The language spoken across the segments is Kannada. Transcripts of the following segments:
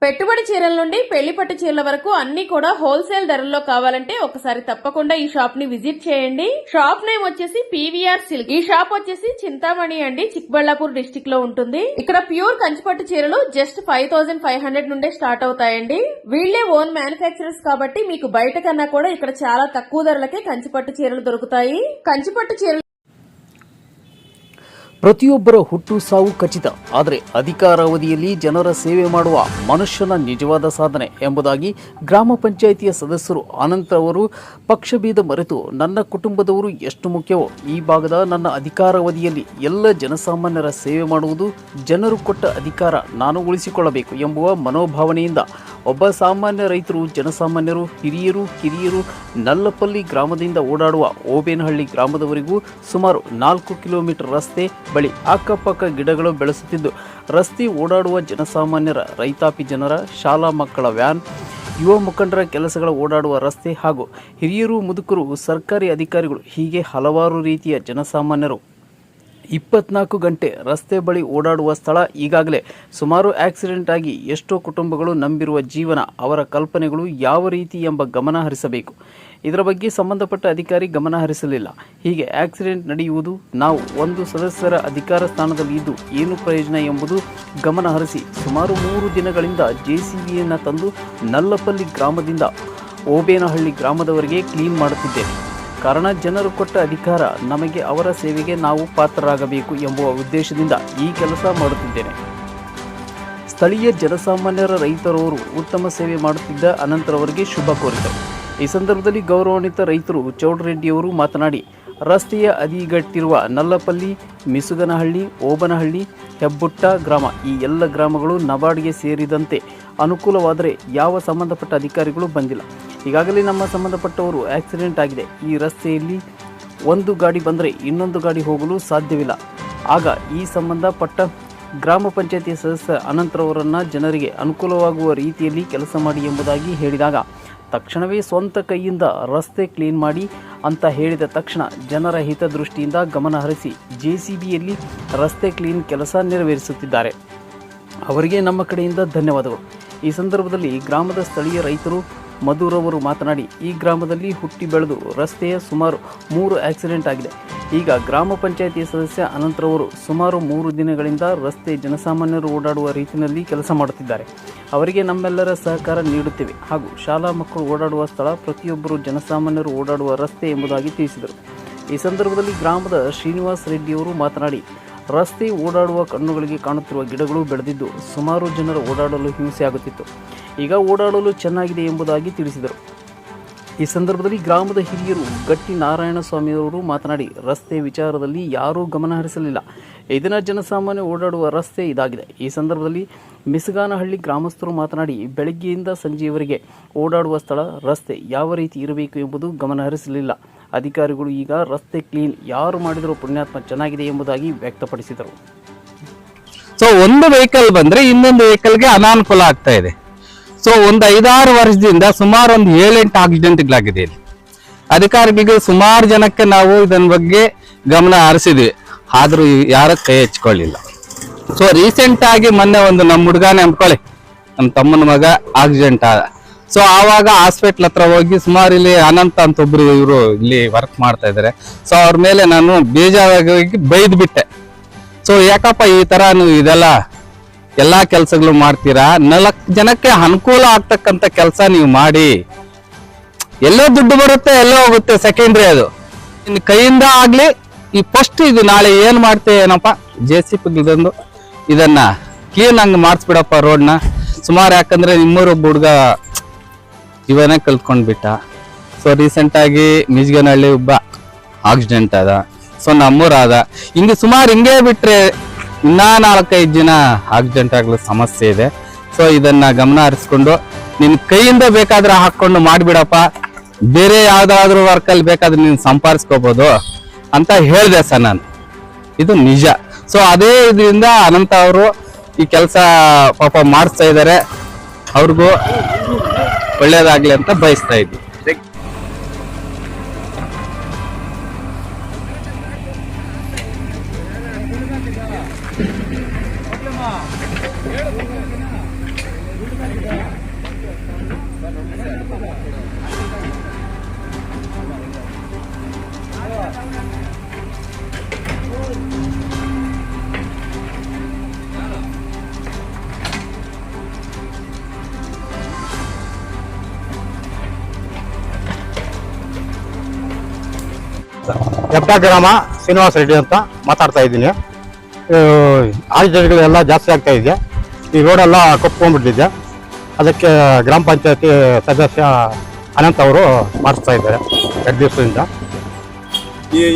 పెట్టుబడి చీరల నుండి పెళ్లి పట్టు చీరల వరకు అన్ని కూడా హోల్సేల్ ధరల్లో కావాలంటే ఒకసారి తప్పకుండా ఈ షాప్ ని విజిట్ చేయండి. షాప్ నేమ్ వచ్చేసి పీవీఆర్ సిల్క్. ఈ షాప్ వచ్చేసి చింతామణి అండి, చిక్బళ్ళాపూర్ డిస్టిక్ లో ఉంటుంది. ఇక్కడ ప్యూర్ కంచిపట్టు చీరలు జస్ట్ 5500 నుండే స్టార్ట్ అవుతాయండి. వీళ్లే ఓన్ మ్యానుఫ్యాక్చరర్స్ కాబట్టి మీకు బయట కన్నా కూడా ఇక్కడ చాలా తక్కువ ధరలకే కంచిపట్టు చీరలు దొరుకుతాయి. కంచిపట్టు చీరలు ಪ್ರತಿಯೊಬ್ಬರ ಹುಟ್ಟು ಸಾವು ಖಚಿತ, ಆದರೆ ಅಧಿಕಾರಾವಧಿಯಲ್ಲಿ ಜನರ ಸೇವೆ ಮಾಡುವ ಮನುಷ್ಯನ ನಿಜವಾದ ಸಾಧನೆ ಎಂಬುದಾಗಿ ಗ್ರಾಮ ಪಂಚಾಯಿತಿಯ ಸದಸ್ಯರು ಅನಂತ ಅವರು ಪಕ್ಷಭೇದ ಮರೆತು ನನ್ನ ಕುಟುಂಬದವರು ಎಷ್ಟು ಮುಖ್ಯವೋ ಈ ಭಾಗದ ನನ್ನ ಅಧಿಕಾರಾವಧಿಯಲ್ಲಿ ಎಲ್ಲ ಜನಸಾಮಾನ್ಯರ ಸೇವೆ ಮಾಡುವುದು, ಜನರು ಕೊಟ್ಟ ಅಧಿಕಾರ ನಾನು ಉಳಿಸಿಕೊಳ್ಳಬೇಕು ಎಂಬುವ ಮನೋಭಾವನೆಯಿಂದ ಒಬ್ಬ ಸಾಮಾನ್ಯ ರೈತರು, ಜನಸಾಮಾನ್ಯರು, ಹಿರಿಯರು, ಕಿರಿಯರು ನಲ್ಲಪಲ್ಲಿ ಗ್ರಾಮದಿಂದ ಓಡಾಡುವ ಓಬೇನಹಳ್ಳಿ ಗ್ರಾಮದವರೆಗೂ ಸುಮಾರು 4 ಕಿಲೋಮೀಟರ್ ರಸ್ತೆ ಬಳಿ ಅಕ್ಕಪಕ್ಕ ಗಿಡಗಳು ಬೆಳೆಸುತ್ತಿದ್ದು, ರಸ್ತೆ ಓಡಾಡುವ ಜನಸಾಮಾನ್ಯರ, ರೈತಾಪಿ ಜನರ, ಶಾಲಾ ಮಕ್ಕಳ ವ್ಯಾನ್, ಯುವ ಮುಖಂಡರ ಕೆಲಸಗಳ ಓಡಾಡುವ ರಸ್ತೆ ಹಾಗೂ ಹಿರಿಯರು, ಮುದುಕರು, ಸರ್ಕಾರಿ ಅಧಿಕಾರಿಗಳು ಹೀಗೆ ಹಲವಾರು ರೀತಿಯ ಜನಸಾಮಾನ್ಯರು 24 ಗಂಟೆ ರಸ್ತೆ ಬಳಿ ಓಡಾಡುವ ಸ್ಥಳ. ಈಗಾಗಲೇ ಸುಮಾರು ಆಕ್ಸಿಡೆಂಟ್ ಆಗಿ ಎಷ್ಟೋ ಕುಟುಂಬಗಳು ನಂಬಿರುವ ಜೀವನ, ಅವರ ಕಲ್ಪನೆಗಳು ಯಾವ ರೀತಿ ಎಂಬ ಗಮನ ಹರಿಸಬೇಕು. ಇದರ ಬಗ್ಗೆ ಸಂಬಂಧಪಟ್ಟ ಅಧಿಕಾರಿ ಗಮನ ಹರಿಸಲಿಲ್ಲ. ಹೀಗೆ ಆಕ್ಸಿಡೆಂಟ್ ನಡೆಯುವುದು, ನಾವು ಒಂದು ಸದಸ್ಯರ ಅಧಿಕಾರ ಸ್ಥಾನದಲ್ಲಿ ಇದ್ದು ಏನು ಪ್ರಯೋಜನ ಎಂಬುದು ಗಮನ ಹರಿಸಿ ಸುಮಾರು 3 ದಿನಗಳಿಂದ ಜೆಸಿಬಿಯನ್ನು ತಂದು ನಲ್ಲಪಲ್ಲಿ ಗ್ರಾಮದಿಂದ ಓಬೇನಹಳ್ಳಿ ಗ್ರಾಮದವರೆಗೆ ಕ್ಲೀನ್ ಮಾಡುತ್ತಿದ್ದೇವೆ. ಕಾರಣ ಜನರು ಕೊಟ್ಟ ಅಧಿಕಾರ ನಮಗೆ, ಅವರ ಸೇವೆಗೆ ನಾವು ಪಾತ್ರರಾಗಬೇಕು ಎಂಬುವ ಉದ್ದೇಶದಿಂದ ಈ ಕೆಲಸ ಮಾಡುತ್ತಿದ್ದೇನೆ. ಸ್ಥಳೀಯ ಜನಸಾಮಾನ್ಯರ, ರೈತರವರು ಉತ್ತಮ ಸೇವೆ ಮಾಡುತ್ತಿದ್ದ ಅನಂತರವರಿಗೆ ಶುಭ ಕೋರಿದರು. ಈ ಸಂದರ್ಭದಲ್ಲಿ ಗೌರವಾನ್ವಿತ ರೈತರು ಚೌಡರೆಡ್ಡಿಯವರು ಮಾತನಾಡಿ, ರಸ್ತೆಯ ಅದಿಗಟ್ಟಿರುವ ನಲ್ಲಪಲ್ಲಿ, ಮಿಸುಗನಹಳ್ಳಿ, ಓಬನಹಳ್ಳಿ, ಹೆಬ್ಬುಟ್ಟ ಗ್ರಾಮ ಈ ಎಲ್ಲ ಗ್ರಾಮಗಳು ನಬಾರ್ಡ್ಗೆ ಸೇರಿದಂತೆ ಅನುಕೂಲವಾದರೆ ಯಾವ ಸಂಬಂಧಪಟ್ಟ ಅಧಿಕಾರಿಗಳು ಬಂದಿಲ್ಲ. ಈಗಾಗಲೇ ನಮ್ಮ ಸಂಬಂಧಪಟ್ಟವರು ಆಕ್ಸಿಡೆಂಟ್ ಆಗಿದೆ. ಈ ರಸ್ತೆಯಲ್ಲಿ ಒಂದು ಗಾಡಿ ಬಂದರೆ ಇನ್ನೊಂದು ಗಾಡಿ ಹೋಗಲು ಸಾಧ್ಯವಿಲ್ಲ. ಆಗ ಈ ಸಂಬಂಧಪಟ್ಟ ಗ್ರಾಮ ಪಂಚಾಯತಿ ಸದಸ್ಯ ಅನಂತರವರನ್ನು ಜನರಿಗೆ ಅನುಕೂಲವಾಗುವ ರೀತಿಯಲ್ಲಿ ಕೆಲಸ ಮಾಡಿ ಎಂಬುದಾಗಿ ಹೇಳಿದಾಗ ತಕ್ಷಣವೇ ಸ್ವಂತ ಕೈಯಿಂದ ರಸ್ತೆ ಕ್ಲೀನ್ ಮಾಡಿ ಅಂತ ಹೇಳಿದ ತಕ್ಷಣ ಜನರ ಹಿತದೃಷ್ಟಿಯಿಂದ ಗಮನ ಹರಿಸಿ ಜೆಸಿಬಿಯಲ್ಲಿ ರಸ್ತೆ ಕ್ಲೀನ್ ಕೆಲಸ ನೆರವೇರಿಸುತ್ತಿದ್ದಾರೆ. ಅವರಿಗೆ ನಮ್ಮ ಕಡೆಯಿಂದ ಧನ್ಯವಾದಗಳು. ಈ ಸಂದರ್ಭದಲ್ಲಿ ಗ್ರಾಮದ ಸ್ಥಳೀಯ ರೈತರು ಮಧುರವರು ಮಾತನಾಡಿ, ಈ ಗ್ರಾಮದಲ್ಲಿ ಹುಟ್ಟಿ ಬೆಳೆದು ರಸ್ತೆಯ ಸುಮಾರು 3 ಆಕ್ಸಿಡೆಂಟ್ ಆಗಿದೆ. ಈಗ ಗ್ರಾಮ ಪಂಚಾಯಿತಿ ಸದಸ್ಯ ಅನಂತರವರು ಸುಮಾರು 3 ದಿನಗಳಿಂದ ರಸ್ತೆ ಜನಸಾಮಾನ್ಯರು ಓಡಾಡುವ ರೀತಿಯಲ್ಲಿ ಕೆಲಸ ಮಾಡುತ್ತಿದ್ದಾರೆ. ಅವರಿಗೆ ನಮ್ಮೆಲ್ಲರ ಸಹಕಾರ ನೀಡುತ್ತೇವೆ ಹಾಗೂ ಶಾಲಾ ಮಕ್ಕಳು ಓಡಾಡುವ ಸ್ಥಳ ಪ್ರತಿಯೊಬ್ಬರು ಜನಸಾಮಾನ್ಯರು ಓಡಾಡುವ ರಸ್ತೆ ಎಂಬುದಾಗಿ ತಿಳಿಸಿದರು. ಈ ಸಂದರ್ಭದಲ್ಲಿ ಗ್ರಾಮದ ಶ್ರೀನಿವಾಸ್ ರೆಡ್ಡಿಯವರು ಮಾತನಾಡಿ, ರಸ್ತೆ ಓಡಾಡುವ ಕಣ್ಣುಗಳಿಗೆ ಕಾಣುತ್ತಿರುವ ಗಿಡಗಳು ಬೆಳೆದಿದ್ದು ಸುಮಾರು ಜನರು ಓಡಾಡಲು ಹಿಂಸೆ ಆಗುತ್ತಿತ್ತು. ಈಗ ಓಡಾಡಲು ಚೆನ್ನಾಗಿದೆ ಎಂಬುದಾಗಿ ತಿಳಿಸಿದರು. ಈ ಸಂದರ್ಭದಲ್ಲಿ ಗ್ರಾಮದ ಹಿರಿಯರು ಗಟ್ಟಿ ನಾರಾಯಣ ಸ್ವಾಮಿಯವರು ಮಾತನಾಡಿ, ರಸ್ತೆ ವಿಚಾರದಲ್ಲಿ ಯಾರೂ ಗಮನ ಹರಿಸಲಿಲ್ಲ. ಇದನ್ನ ಜನಸಾಮಾನ್ಯ ಓಡಾಡುವ ರಸ್ತೆ ಇದಾಗಿದೆ. ಈ ಸಂದರ್ಭದಲ್ಲಿ ಮಿಸಗಾನಹಳ್ಳಿ ಗ್ರಾಮಸ್ಥರು ಮಾತನಾಡಿ, ಬೆಳಗ್ಗೆಯಿಂದ ಸಂಜೆಯವರೆಗೆ ಓಡಾಡುವ ಸ್ಥಳ, ರಸ್ತೆ ಯಾವ ರೀತಿ ಇರಬೇಕು ಎಂಬುದು ಗಮನ ಹರಿಸಲಿಲ್ಲ. ಅಧಿಕಾರಿಗಳು ಈಗ ರಸ್ತೆ ಕ್ಲೀನ್ ಯಾರು ಮಾಡಿದರೂ ಪುಣ್ಯಾತ್ಮ ಚೆನ್ನಾಗಿದೆ ಎಂಬುದಾಗಿ ವ್ಯಕ್ತಪಡಿಸಿದರು. ಸೊ ಒಂದು ವೆಹಿಕಲ್ ಬಂದ್ರೆ ಇನ್ನೊಂದು ವೆಹಿಕಲ್ಗೆ ಅನಾನುಕೂಲ ಆಗ್ತಾ ಇದೆ. ಸೊ ಒಂದು 5-6 ವರ್ಷದಿಂದ ಸುಮಾರು ಒಂದು 7-8 ಆಕ್ಸಿಡೆಂಟ್ಗಳಾಗಿದೆ ಇಲ್ಲಿ. ಅಧಿಕಾರಿಗಳಿಗೆ ಸುಮಾರು ಜನಕ್ಕೆ ನಾವು ಇದನ್ನ ಬಗ್ಗೆ ಗಮನ ಹರಿಸಿದ್ವಿ, ಆದ್ರೂ ಯಾರ ಕೈ ಹಚ್ಕೊಳ್ಳಿಲ್ಲ. ಸೊ ರೀಸೆಂಟ್ ಆಗಿ ಮೊನ್ನೆ ಒಂದು ನಮ್ಮ ಹುಡುಗಾನೆ ಅಂದ್ಕೊಳ್ಳಿ, ನಮ್ಮ ತಮ್ಮನ ಮಗ ಆಕ್ಸಿಡೆಂಟ್ ಆದ. ಸೊ ಆವಾಗ ಹಾಸ್ಪಿಟ್ಲ್ ಹತ್ರ ಹೋಗಿ ಸುಮಾರು ಇಲ್ಲಿ ಅನಂತ ಅಂತ ಒಬ್ರು ಇವರು ಇಲ್ಲಿ ವರ್ಕ್ ಮಾಡ್ತಾ ಇದ್ದಾರೆ. ಸೊ ಅವ್ರ ಮೇಲೆ ನಾನು ಬೇಜಾರಾಗಿ ಬೈದ್ ಬಿಟ್ಟೆ. ಸೊ ಯಾಕಪ್ಪ ಈ ತರ ನೀವು ಇದೆಲ್ಲ ಎಲ್ಲಾ ಕೆಲ್ಸಗಳು ಮಾಡ್ತೀರಾ, 4 ಜನಕ್ಕೆ ಅನುಕೂಲ ಆಗ್ತಕ್ಕಂತ ಕೆಲಸ ನೀವು ಮಾಡಿ. ಎಲ್ಲೋ ದುಡ್ಡು ಬರುತ್ತೆ, ಎಲ್ಲೋ ಹೋಗುತ್ತೆ, ಸೆಕೆಂಡ್ರಿ ಅದು. ಇನ್ನು ಕೈಯಿಂದ ಆಗ್ಲಿ ಈ ಫಸ್ಟ್ ಇದು ನಾಳೆ ಏನ್ ಮಾಡ್ತೇವೆ ಏನಪ್ಪ, JCB ತಂದು ಇದನ್ನ ಕ್ಲೀನ್ ಹಂಗ್ ಮಾಡಿಸ್ಬಿಡಪ್ಪ ರೋಡ್ನ. ಸುಮಾರು ಯಾಕಂದ್ರೆ ನಿಮ್ಮೂರೊಬ್ಬ ಹುಡುಗ ಜೀವನ ಕಲ್ತ್ಕೊಂಡ್ಬಿಟ್ಟ. ಸೊ ರೀಸೆಂಟ್ ಆಗಿ ಮಿಜ್ಗನಹಳ್ಳಿ ಒಬ್ಬ ಆಕ್ಸಿಡೆಂಟ್ ಆದ. ಸೊ ನಮ್ಮೂರಾದ. ಹಿಂಗೆ ಸುಮಾರು ಹಿಂಗೆ ಬಿಟ್ರೆ ಇನ್ನ 4-5 ಜನ ಆಕ್ಸಿಡೆಂಟ್ ಆಗಲು ಸಮಸ್ಯೆ ಇದೆ. ಸೊ ಇದನ್ನ ಗಮನ ಹರಿಸ್ಕೊಂಡು ನಿನ್ ಕೈಯಿಂದ ಬೇಕಾದ್ರೆ ಹಾಕೊಂಡು ಮಾಡ್ಬಿಡಪ್ಪ, ಬೇರೆ ಯಾವ್ದಾದ್ರು ವರ್ಕಲ್ಲಿ ಬೇಕಾದ್ರೆ ನೀನ್ ಸಂಪಾದಿಸ್ಕೋಬಹುದು ಅಂತ ಹೇಳ್ದೆ ಸರ್ ನಾನು. ಇದು ನಿಜ. ಸೊ ಅದೇ ಇದರಿಂದ ಅನಂತ ಅವರು ಈ ಕೆಲಸ ಪಾಪ ಮಾಡಿಸ್ತಾ ಇದ್ದಾರೆ. ಅವ್ರಿಗೂ ಒಳ್ಳೇದಾಗ್ಲಿ ಅಂತ ಬಯಸ್ತಾ ಇದ್ವಿ. ಹೆಬ್ಟ ಗ್ರಾಮ ಶ್ರೀನಿವಾಸ ರೆಡ್ಡಿ ಅಂತ ಮಾತಾಡ್ತಾ ಇದ್ದೀನಿ. ಆಕ್ಸಿಡೆಂಟ್ಗಳೆಲ್ಲ ಜಾಸ್ತಿ ಆಗ್ತಾ ಇದೆ. ಈ ರೋಡೆಲ್ಲ ಕಪ್ಕೊಂಡ್ಬಿಟ್ಟಿದೆ. ಅದಕ್ಕೆ ಗ್ರಾಮ ಪಂಚಾಯತಿ ಸದಸ್ಯ ಅನಂತ್ ಅವರು ಮಾಡಿಸ್ತಾ ಇದ್ದಾರೆ 2 ದಿವಸದಿಂದ.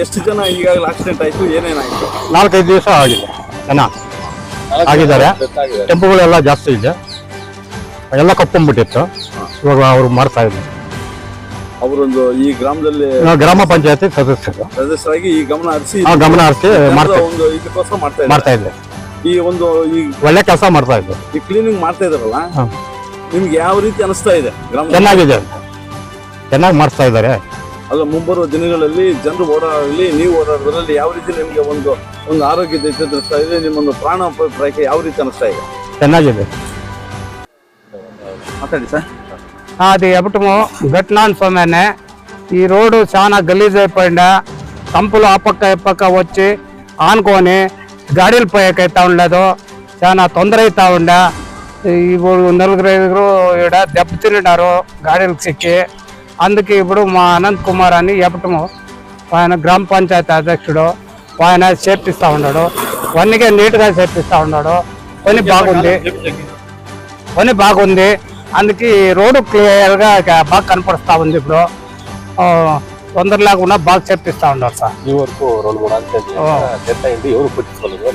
ಎಷ್ಟು ಜನ ಈಗಾಗಲೇ ಆಕ್ಸಿಡೆಂಟ್ ಆಯ್ತು, ಏನೇನಾಯ್ತು? 4-5 ದಿವಸ ಆಗಿದೆ, ಜನ ಆಗಿದ್ದಾರೆ. ಟೆಂಪುಗಳೆಲ್ಲ ಜಾಸ್ತಿ ಇದೆ, ಎಲ್ಲ ಕಪ್ಕೊಂಡ್ಬಿಟ್ಟಿತ್ತು. ಇವಾಗ ಅವರು ಮಾಡ್ತಾ ಇದ್ದಾರೆ. ಅವರೊಂದು ಈ ಗ್ರಾಮದಲ್ಲಿ ಗ್ರಾಮ ಪಂಚಾಯತಿ ಸದಸ್ಯರಾಗಿ ಈ ಗಮನ ಹರಿಸಿ ಗಮನ ಹರಿಸಿ ಒಂದು ಇದಕ್ಕೋಸ್ಕರ ಮಾಡ್ತಾ ಇದ್ದಾರೆ. ಈ ಒಂದು ಈ ಒಳ್ಳೆ ಕೆಲಸ ಮಾಡ್ತಾ ಇದ್ದಾರೆ. ಈ ಕ್ಲೀನಿಂಗ್ ಮಾಡ್ತಾ ಇದಾರಲ್ಲ, ನಿಮ್ಗೆ ಯಾವ ರೀತಿ ಅನಿಸ್ತಾ ಇದೆ? ಗ್ರಾಮ ಚೆನ್ನಾಗಿದೆ, ಚೆನ್ನಾಗಿ ಮಾಡಿಸ್ತಾ ಇದ್ದಾರೆ. ಅಲ್ಲ, ಮುಂಬರುವ ದಿನಗಳಲ್ಲಿ ಜನರು ಓಡಾಡಲಿ, ನೀವು ಓಡಾಡೋದ್ರಲ್ಲಿ ಯಾವ ರೀತಿ ನಿಮ್ಗೆ ಒಂದು ಆರೋಗ್ಯದ ಅನಿಸ್ತಾ ಇದೆ? ನಿಮ್ಮೊಂದು ಪ್ರಾಣಾಪಾಯಕ್ಕೆ ಯಾವ ರೀತಿ ಅನಿಸ್ತಾ ಇದೆ? ಚೆನ್ನಾಗಿದೆ. మాట్లాడి సార్. అది ఎప్పటము గట్నాన్ సోమేనే ఈ రోడ్డు చాలా గలీజ్ అయిపోయిందా. కంపులు ఆ పక్క ఈ పక్క వచ్చి ఆనుకొని గాడీలు పోయేకైతా ఉండలేదు. చాలా తొందర అవుతా ఉండే. ఇప్పుడు 4-5 ఈడ దెబ్బతిన్నారు గాడీలకు సిక్కి. అందుకే ఇప్పుడు మా అనంత్ కుమార్ అని ఎప్పటము ఆయన గ్రామ పంచాయతీ అధ్యక్షుడు, ఆయన చేపిస్తూ ఉన్నాడు. వన్నికే నీట్గా చేపిస్తూ ఉన్నాడు. పని బాగుంది. అందుకే రోడ్డు క్లియర్గా బాగా కనపడుస్తూ ఉంది. ఇప్పుడు తొందర లేకుండా బాగా చేపిస్తూ ఉన్నారు సార్. ఈ వరకు 2-3 డెత్ అయింది, ఎవరు పట్టించుకోలేదు.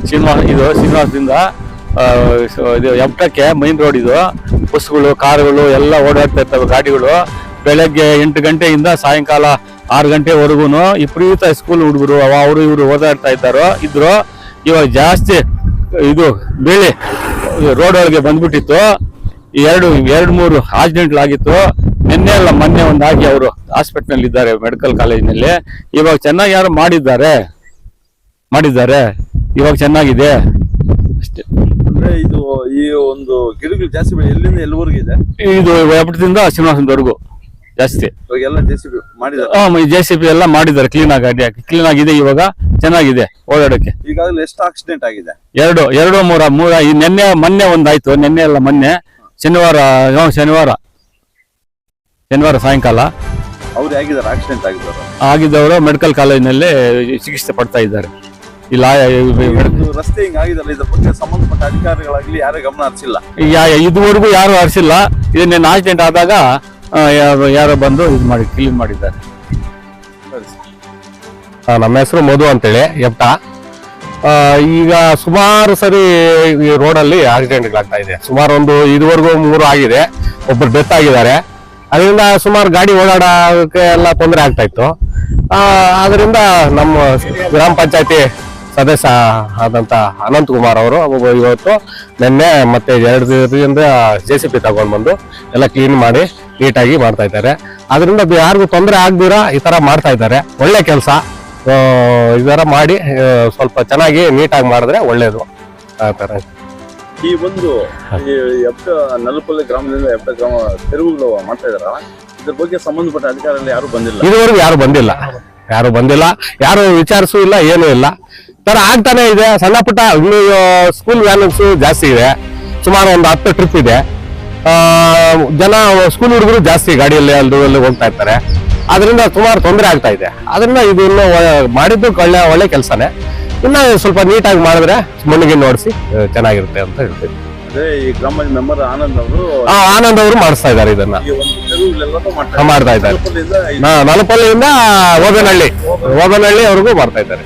ಶ್ರೀನಿವಾಸದಿಂದ ಇದು ಹೆಬ್ಟಕ್ಕೆ ಮೈನ್ ರೋಡ್. ಇದು ಬಸ್ಗಳು, ಕಾರುಗಳು ಎಲ್ಲ ಓಡಾಡ್ತಾ ಇರ್ತವೆ. ಗಾಡಿಗಳು ಬೆಳಗ್ಗೆ 8 ಗಂಟೆಯಿಂದ ಸಾಯಂಕಾಲ 6 ಗಂಟೆವರೆಗೂ ವಿಪರೀತ ಸ್ಕೂಲ್ ಹುಡುಗರು ಅವರು ಇವರು ಓಡಾಡ್ತಾ ಇದ್ರು. ಇವಾಗ ಜಾಸ್ತಿ ಇದು ಬೇಳೆ ರೋಡ್ ಒಳಗೆ ಬಂದ್ಬಿಟ್ಟಿತ್ತು. 2-3 ಆಕ್ಸಿಡೆಂಟ್ಗಳಾಗಿತ್ತು. ಮೊನ್ನೆ ಒಂದಾಗಿ ಅವರು ಹಾಸ್ಪಿಟಲ್ ಇದ್ದಾರೆ, ಮೆಡಿಕಲ್ ಕಾಲೇಜಿನಲ್ಲಿ. ಇವಾಗ ಚೆನ್ನಾಗಿ ಯಾರು ಮಾಡಿದ್ದಾರೆ, ಇವಾಗ ಚೆನ್ನಾಗಿದೆ ಅಷ್ಟೇ. ಅಂದ್ರೆ ಇದು ಈ ಒಂದು ಗಿಡಗಳು ಜಾಸ್ತಿ ಎಲ್ಲಿಂದ ಎಲ್ಲಿವರೆಗೂ ಇದೆ? ಇದು ಹೆಬ್ಟದಿಂದ ಶ್ರೀನಿವಾಸದವರೆಗೂ ಜಾಸ್ತಿ. ಇವಾಗ ಎಲ್ಲ JCB ಮಾಡಿದ್ದಾರೆ. JCB ಎಲ್ಲ ಮಾಡಿದ್ದಾರೆ, ಕ್ಲೀನ್ ಆಗಿದೆ. ಇವಾಗ ಚೆನ್ನಾಗಿದೆ ಓಡಾಡಕ್ಕೆ. ಈಗಾಗಲೇ ಎಷ್ಟು ಆಕ್ಸಿಡೆಂಟ್ ಆಗಿದೆ? 2-3 ಮೊನ್ನೆ ಒಂದಾಯ್ತು. ಮೊನ್ನೆ ಶನಿವಾರ ಸಾಯಂಕಾಲ ಅವ್ರು ಆಗಿದ್ದಾರೆ, ಆಕ್ಸಿಡೆಂಟ್ ಆಗಿದ್ದವರು ಮೆಡಿಕಲ್ ಕಾಲೇಜಿನಲ್ಲಿ ಚಿಕಿತ್ಸೆ ಪಡ್ತಾ ಇದ್ದಾರೆ. ರಸ್ತೆ ಹಿಂಗ್ ಆಗಿದಲ್ಲ, ಇದ್ರ ಬಗ್ಗೆ ಸಂಬಂಧಪಟ್ಟ ಅಧಿಕಾರಿಗಳಾಗ್ಲಿ ಯಾರೇ ಗಮನ ಹರಿಸಿಲ್ಲ. ಇದುವರೆಗೂ ಯಾರು ಹರಿಸಿಲ್ಲ. ಇದನ್ನೇನು ಆಕ್ಸಿಡೆಂಟ್ ಆದಾಗ ಯಾರೋ ಬಂದು ಕ್ಲೀನ್ ಮಾಡಿದ್ದಾರೆ. ನಮ್ಮ ಹೆಸರು ಮಧು ಅಂತೇಳಿ, ಹೆಬ್ಟ. ಈಗ ಸುಮಾರು ಸರಿ ಈ ರೋಡಲ್ಲಿ ಆಕ್ಸಿಡೆಂಟ್ಗಳಾಗ್ತಾ ಇದೆ. ಸುಮಾರು ಇದುವರೆಗೂ 3 ಆಗಿದೆ. ಒಬ್ಬರು ಡೆತ್ ಆಗಿದ್ದಾರೆ. ಅದರಿಂದ ಸುಮಾರು ಗಾಡಿ ಓಡಾಡೋಕೆ ಎಲ್ಲ ತೊಂದರೆ ಆಗ್ತಾ ಇತ್ತು. ಅದರಿಂದ ನಮ್ಮ ಗ್ರಾಮ ಪಂಚಾಯತಿ ಸದಸ್ಯ ಆದಂತ ಅನಂತ್ ಕುಮಾರ್ ಅವರು ಇವತ್ತು ನಿನ್ನೆ ಮತ್ತೆ 2 ದಿನದಿಂದ JCB ತಗೊಂಡ್ ಬಂದು ಎಲ್ಲ ಕ್ಲೀನ್ ಮಾಡಿ ನೀಟಾಗಿ ಮಾಡ್ತಾ ಇದ್ದಾರೆ. ಅದರಿಂದ ಯಾರಿಗೂ ತೊಂದರೆ ಆಗ್ದಿರಾ ಈ ತರ ಮಾಡ್ತಾ ಇದ್ದಾರೆ. ಒಳ್ಳೆ ಕೆಲಸ. ಇದರ ಮಾಡಿ ಸ್ವಲ್ಪ ಚೆನ್ನಾಗಿ ನೀಟಾಗಿ ಮಾಡಿದ್ರೆ ಒಳ್ಳೇದು ಆ ತರ. ಈ ಒಂದು ನಲಪಲ್ಲಿ ಗ್ರಾಮದಿಂದ ಎಪ್ಟ ಗ್ರಾಮ ತೆರವುಗಳು ಮಾಡ್ತಾ ಇದಾರ, ಇದ್ರ ಬಗ್ಗೆ ಸಂಬಂಧಪಟ್ಟ ಅಧಿಕಾರಿಗಳು ಯಾರು ಬಂದಿಲ್ಲ? ಇದುವರೆಗೂ ಯಾರು ಬಂದಿಲ್ಲ, ಯಾರು ವಿಚಾರಿಸೂ ಇಲ್ಲ, ಏನೂ ಇಲ್ಲ. ತರ ಆಗ್ತಾನೆ ಇದೆ. ಸಣ್ಣ ಪುಟ್ಟ ಇನ್ನು ಸ್ಕೂಲ್ ವ್ಯಾನ್ಸ್ ಜಾಸ್ತಿ ಇದೆ, ಸುಮಾರು ಒಂದು 10 ಟ್ರಿಪ್ ಇದೆ. ಜನ ಸ್ಕೂಲ್ ಹುಡುಗರು ಜಾಸ್ತಿ ಗಾಡಿಯಲ್ಲಿ ಅಲ್ಲಿ ಹೋಗ್ತಾ ಇರ್ತಾರೆ. ಅದರಿಂದ ಸುಮಾರು ತೊಂದರೆ ಆಗ್ತಾ ಇದೆ. ಅದರಿಂದ ಇದು ಇನ್ನು ಮಾಡಿದ್ದು ಒಳ್ಳೆ ಕೆಲಸನೇ. ಇನ್ನ ಸ್ವಲ್ಪ ನೀಟಾಗಿ ಮಾಡಿದ್ರೆ ಮಣ್ಣಿಗೆ ನೋಡಿಸಿ ಚೆನ್ನಾಗಿರುತ್ತೆ ಅಂತ ಹೇಳ್ತೀವಿ. ಅದೇ ಈ ಗ್ರಾಮ ಮೆಂಬರ್ ಆನಂದ್ ಅವರು ಮಾಡಿಸ್ತಾ ಇದ್ದಾರೆ ಇದನ್ನ, ಈ ಒಂದು ತೆರವುಗಳೆಲ್ಲನೂ ಮಾಡ್ತಾ ಇದ್ದಾರೆ. ನಲಪಲ್ಲಿಯಿಂದ ಓಬನಹಳ್ಳಿ ಅವ್ರಿಗೂ ಮಾಡ್ತಾ ಇದ್ದಾರೆ.